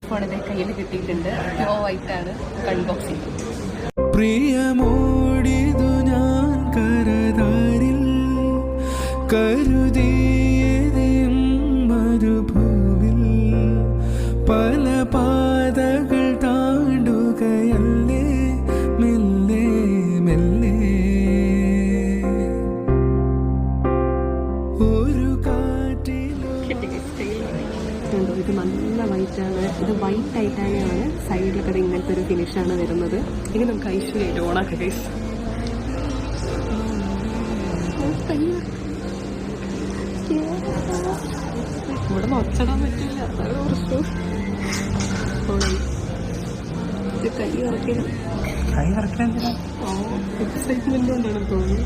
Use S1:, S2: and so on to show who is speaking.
S1: IPhone ഇതേ കയ്യിൽ കിട്ടിയിട്ടുണ്ട്. പ്യോ വൈറ്റ് ആണ്. അൺബോക്സിംഗ്.
S2: പ്രിയമോടിതു ഞാൻ കരതാരിൽ കരുതിയതും മരുഭൂവിൽ പല പാതകൾ താണ്ടുകയല്ലേ മെല്ലെ മെല്ലെ ഒരു കാറ്റിലോ.
S1: ഇത് നല്ല വൈറ്റാണ്. ഇത് വൈറ്റ് ടൈറ്റാനിയാണ്. സൈഡിലൊക്കെ ഇങ്ങനത്തെ ഒരു ഫിനിഷാണ് വരുന്നത്. ഇനി നമുക്ക് ഐശ്വര്യ ഓണാക്കാം ഗൈസ്. ഇവിടെ ഒച്ചടാൻ പറ്റില്ല. അതാണ് പ്രശ്നം. കൈ ഇറക്കാൻ എക്സൈറ്റ്മെന്റ് കൊണ്ടാണ് തോന്നുന്നു.